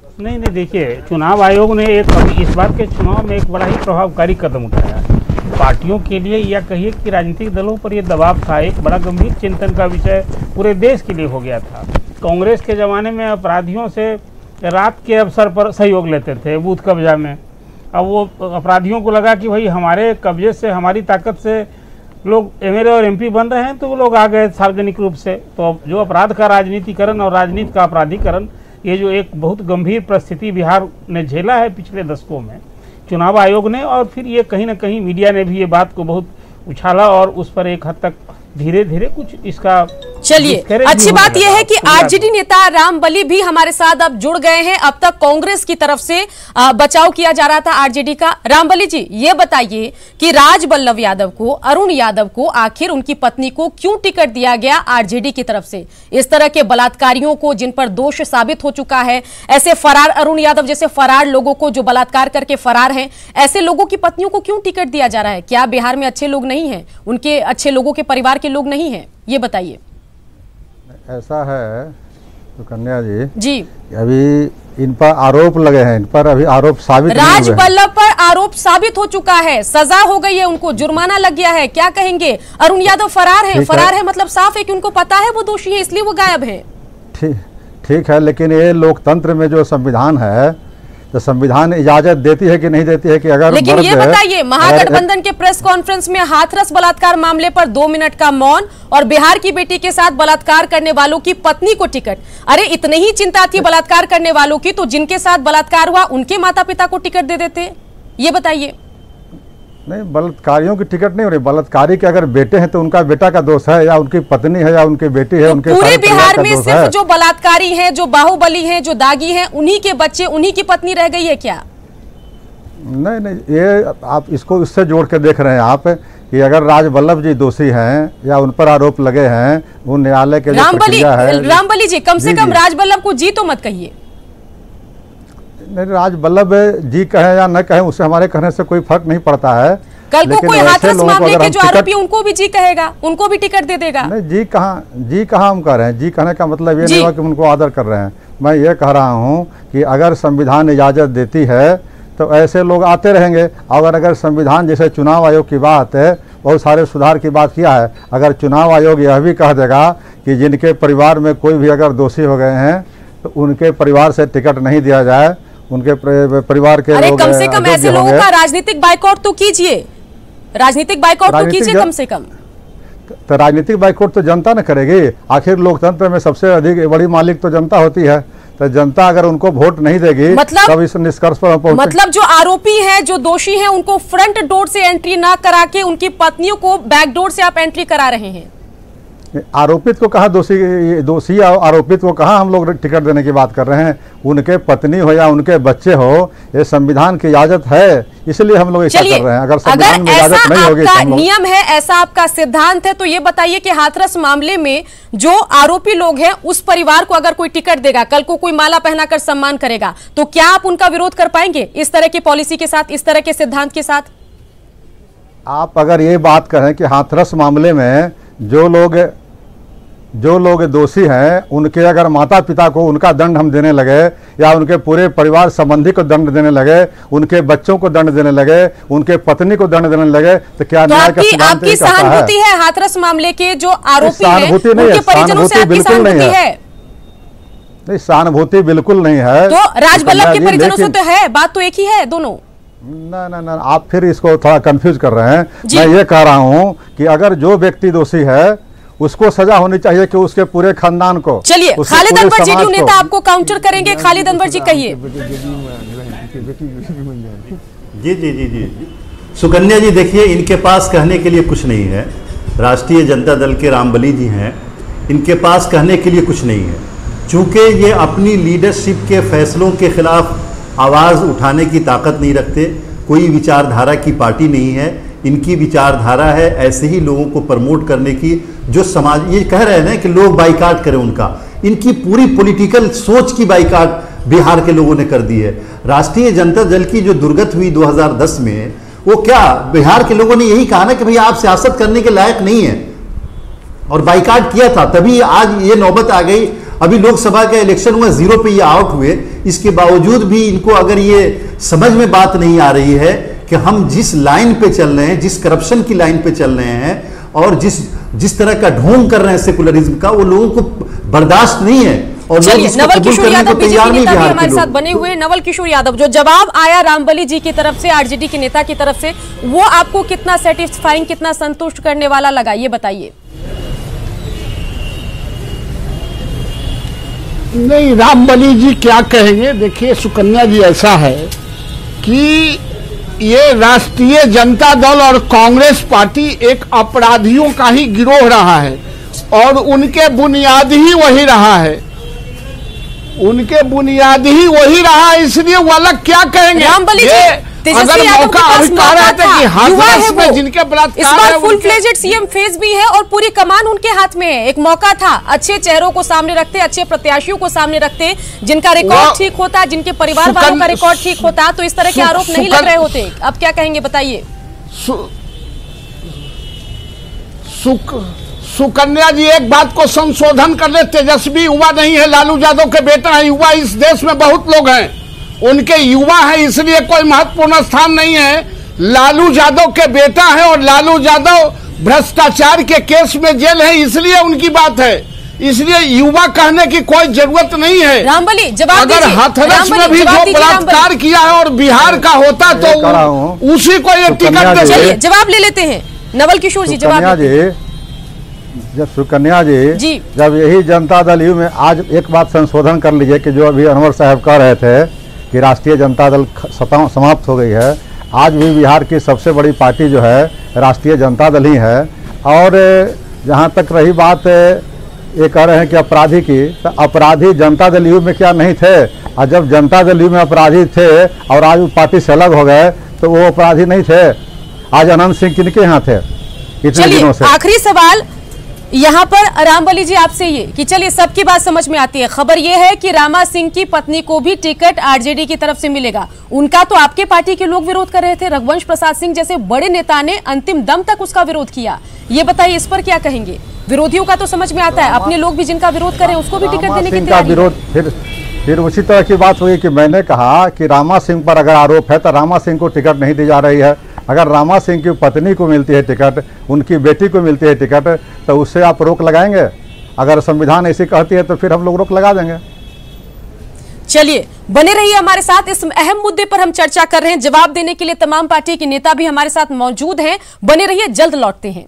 नहीं नहीं, देखिए चुनाव आयोग ने इस बार के चुनाव में एक बड़ा ही प्रभावकारी कदम उठाया। पार्टियों के लिए या कहिए कि राजनीतिक दलों पर यह दबाव था, एक बड़ा गंभीर चिंतन का विषय पूरे देश के लिए हो गया था। कांग्रेस के ज़माने में अपराधियों से रात के अवसर पर सहयोग लेते थे बूथ कब्जा में। अब वो अपराधियों को लगा कि भाई हमारे कब्जे से, हमारी ताकत से लोग एमएलए और एमपी बन रहे हैं, तो वो लोग आ गए सार्वजनिक रूप से। तो जो अपराध का राजनीतिकरण और राजनीति का अपराधीकरण, ये जो एक बहुत गंभीर परिस्थिति बिहार ने झेला है पिछले दशकों में, चुनाव आयोग ने और फिर ये कहीं ना कहीं मीडिया ने भी ये बात को बहुत उछाला और उस पर एक हद तक धीरे धीरे कुछ इसका। चलिए, अच्छी बात यह है कि आरजेडी नेता रामबली भी हमारे साथ अब जुड़ गए हैं। अब तक कांग्रेस की तरफ से बचाव किया जा रहा था आरजेडी का। रामबली जी, ये बताइए कि राजबल्लभ यादव को, अरुण यादव को आखिर उनकी पत्नी को क्यों टिकट दिया गया आरजेडी की तरफ से? इस तरह के बलात्कारियों को जिन पर दोष साबित हो चुका है, ऐसे फरार अरुण यादव जैसे फरार लोगों को जो बलात्कार करके फरार हैं, ऐसे लोगों की पत्नियों को क्यों टिकट दिया जा रहा है? क्या बिहार में अच्छे लोग नहीं हैं, उनके अच्छे लोगों के परिवार के लोग नहीं हैं? ये बताइए। ऐसा है सुकन्या जी, अभी इन पर आरोप लगे हैं, इन पर अभी आरोप साबित नहीं हुए हैं। राजबल्लभ पर आरोप साबित हो चुका है, सजा हो गई है, उनको जुर्माना लग गया है। क्या कहेंगे? अरुण यादव फरार है। फरार है मतलब साफ है कि उनको पता है वो दोषी है, इसलिए वो गायब है। ठीक है, लेकिन ये लोकतंत्र में जो संविधान है, तो संविधान इजाजत देती है कि नहीं देती है कि अगर, लेकिन ये बताइए, महागठबंधन के प्रेस कॉन्फ्रेंस में हाथरस बलात्कार मामले पर 2 मिनट का मौन और बिहार की बेटी के साथ बलात्कार करने वालों की पत्नी को टिकट। अरे इतनी ही चिंता थी बलात्कार करने वालों की, तो जिनके साथ बलात्कार हुआ उनके माता पिता को टिकट दे देते। ये बताइए। नहीं, बलात्कारियों की टिकट नहीं हो रही। बलात्कारी के अगर बेटे हैं तो उनका बेटा का दोष है, या उनकी पत्नी है, या उनकी बेटी है, उनके पूरे बिहार में सिर्फ जो बलात्कारी हैं, जो बाहुबली हैं, जो दागी हैं, उन्हीं के बच्चे, उन्हीं की पत्नी रह गई है क्या? नहीं, ये आप इसको इससे जोड़ के देख रहे हैं आप कि अगर राजबल्लभ जी दोषी हैं या उन पर आरोप लगे हैं, वो न्यायालय के रामबली जी, कम से कम राजबल्लभ को जी तो मत कहिए। नहीं, राजबल्लभ जी कहे या न कहे, उससे हमारे कहने से कोई फर्क नहीं पड़ता है। कल को कोई हाथरस मामले के जो आरोपी, उनको भी जी कहेगा, उनको भी टिकट दे देगा। नहीं, जी कहाँ हम कह रहे हैं। जी कहने का मतलब ये नहीं हुआ कि उनको आदर कर रहे हैं। मैं ये कह रहा हूँ कि अगर संविधान इजाज़त देती है तो ऐसे लोग आते रहेंगे। और अगर संविधान, जैसे चुनाव आयोग की बात है, बहुत सारे सुधार की बात किया है, अगर चुनाव आयोग यह भी कह देगा कि जिनके परिवार में कोई भी अगर दोषी हो गए हैं तो उनके परिवार से टिकट नहीं दिया जाए, उनके परिवार के लोग, कम से कम ऐसे लोगों का राजनीतिक बाइकआउट तो कीजिए, राजनीतिक बाइकआउट तो कीजिए कम से कम। तो राजनीतिक बाइकआउट तो जनता न करेगी। आखिर लोकतंत्र में सबसे अधिक बड़ी मालिक तो जनता होती है। तो जनता अगर उनको वोट नहीं देगी, तब इस निष्कर्ष पर पहुंचे। मतलब जो आरोपी हैं, जो दोषी हैं, उनको फ्रंट डोर से एंट्री ना करा के उनकी पत्नियों को बैक डोर से आप एंट्री करा रहे हैं। आरोपित को कहा दोषी आरोपित को कहा हम लोग टिकट देने की बात कर रहे हैं। उनके पत्नी हो या उनके बच्चे हो, ये संविधान की इजाजत है, इसलिए हम लोग ऐसा कर रहे हैं। अगर संविधान में इजाजत नहीं होगी, आपका नियम है, ऐसा आपका सिद्धांत है, तो ये बताइए कि हाथरस मामले में जो आरोपी लोग हैं, उस परिवार को अगर कोई टिकट देगा, कल को कोई माला पहनाकर सम्मान करेगा, तो क्या आप उनका विरोध कर पाएंगे इस तरह की पॉलिसी के साथ, इस तरह के सिद्धांत के साथ? आप अगर ये बात करें कि हाथरस मामले में जो लोग दोषी हैं, उनके अगर माता पिता को उनका दंड हम देने लगे, या उनके पूरे परिवार संबंधी को दंड देने लगे, उनके बच्चों को दंड देने लगे, उनके पत्नी को दंड देने लगे, तो क्या न्याय का सिद्धांत आपकी सहानुभूति है हाथरस मामले के जो आरोपी हैं, उनके परिजनों से आपकी सहानुभूति है? नहीं, सहानुभूति बिल्कुल नहीं है। तो राजबल्लभ के परिजनों से तो है, बात तो एक ही है दोनों। ना, आप फिर इसको थोड़ा कंफ्यूज कर रहे हैं। मैं ये कह रहा हूँ कि अगर जो व्यक्ति दोषी है उसको सजा होनी चाहिए कि उसके पूरे खानदान को। चलिए, खालिद अनवर जेडीयू नेता आपको काउंटर करेंगे। खालिद अनवर जी कहिए। जी सुकन्या जी, देखिए, इनके पास कहने के लिए कुछ नहीं है। राष्ट्रीय जनता दल के रामबली जी हैं, इनके पास कहने के लिए कुछ नहीं है। चूंकि ये अपनी लीडरशिप के फैसलों के खिलाफ आवाज़ उठाने की ताकत नहीं रखते, कोई विचारधारा की पार्टी नहीं है। इनकी विचारधारा है ऐसे ही लोगों को प्रमोट करने की, जो समाज, ये कह रहे हैं ना कि लोग बाइकाट करें उनका, इनकी पूरी पॉलिटिकल सोच की बाइकाट बिहार के लोगों ने कर दी है। राष्ट्रीय जनता दल की जो दुर्गत हुई 2010 में, वो क्या बिहार के लोगों ने यही कहा ना कि भाई आप सियासत करने के लायक नहीं है, और बाइकाट किया था। तभी आज ये नौबत आ गई अभी लोकसभा का इलेक्शन हुआ, 0 पे ये आउट हुए, इसके बावजूद भी इनको अगर ये समझ में बात नहीं आ रही है कि हम जिस लाइन पे चल रहे हैं, जिस करप्शन की लाइन पे चल रहे हैं और जिस तरह का ढोंग कर रहे हैं सेकुलरिज्म का, वो लोगों को बर्दाश्त नहीं है। और चलिए, नवल किशोर यादव बीजेपी नेता भी हमारे साथ बने हुए। नवल किशोर यादव, जो जवाब आया रामबली जी की तरफ से, आरजेडी के नेता की तरफ से, वो आपको कितना सेटिस्फाइंग, कितना संतुष्ट करने वाला लगा, ये बताइए। नहीं, रामबली जी क्या कहेंगे। देखिए सुकन्या जी, ऐसा है कि ये राष्ट्रीय जनता दल और कांग्रेस पार्टी एक अपराधियों का ही गिरोह रहा है और उनके बुनियाद ही वही रहा है, उनके बुनियाद ही वही रहा, इसलिए वो अलग क्या कहेंगे। रामबली जी, अगर मौका अधिकार है कि हाथरस में जिनके बलात्कार है, फुल फ्लेजेड सीएम फेज भी है और पूरी कमान उनके हाथ में है। एक मौका था, अच्छे चेहरों को सामने रखते, अच्छे प्रत्याशियों को सामने रखते, जिनका रिकॉर्ड ठीक होता, जिनके परिवार वालों का रिकॉर्ड ठीक होता, तो इस तरह के आरोप नहीं लग रहे होते। अब क्या कहेंगे, बताइए। सुकन्या जी, एक बात को संशोधन कर ले, तेजस्वी युवा नहीं है, लालू यादव के बेटा है। युवा इस देश में बहुत लोग हैं, उनके युवा है, इसलिए कोई महत्वपूर्ण स्थान नहीं है। लालू यादव के बेटा है और लालू यादव भ्रष्टाचार के केस में जेल है, इसलिए उनकी बात है, इसलिए युवा कहने की कोई जरूरत नहीं है। रामबली, जवाब अगर हाथरस में भी जो बलात्कार किया है और बिहार का होता तो उसी को ये टिकट दे। चलिए जवाब ले लेते हैं, नवल किशोर जी जवाब। जब सुकन्या जी, जब यही जनता दल यू में आज एक बात संशोधन कर लीजिए कि जो अभी अनवर साहब कह रहे थे कि राष्ट्रीय जनता दल समाप्त हो गई है, आज भी बिहार की सबसे बड़ी पार्टी जो है राष्ट्रीय जनता दल ही है। और जहाँ तक रही बात ये कह रहे हैं कि अपराधी की, तो अपराधी जनता दल यू में क्या नहीं थे? और जब जनता दल यू में अपराधी थे और आज वो पार्टी से अलग हो गए तो वो अपराधी नहीं थे। आज अनंत सिंह किनके यहाँ थे इतने दिनों से? आखिरी सवाल यहाँ पर रामबली जी आपसे ये कि चलिए सबकी बात समझ में आती है, खबर ये है कि रामा सिंह की पत्नी को भी टिकट आरजेडी की तरफ से मिलेगा। उनका तो आपके पार्टी के लोग विरोध कर रहे थे, रघुवंश प्रसाद सिंह जैसे बड़े नेता ने अंतिम दम तक उसका विरोध किया। ये बताइए, इस पर क्या कहेंगे? विरोधियों का तो समझ में आता है, अपने लोग भी जिनका विरोध करें उसको भी टिकट देने की तैयारी है। फिर उसी तरह की बात हुई कि मैंने कहा कि रामा सिंह पर अगर आरोप है तो रामा सिंह को टिकट नहीं दी जा रही है। अगर रामा सिंह की पत्नी को मिलती है टिकट, उनकी बेटी को मिलती है टिकट, तो उससे आप रोक लगाएंगे? अगर संविधान ऐसी कहती है तो फिर हम लोग रोक लगा देंगे। चलिए बने रहिए हमारे साथ, इस अहम मुद्दे पर हम चर्चा कर रहे हैं। जवाब देने के लिए तमाम पार्टी के नेता भी हमारे साथ मौजूद हैं, बने रहिए, जल्द लौटते हैं।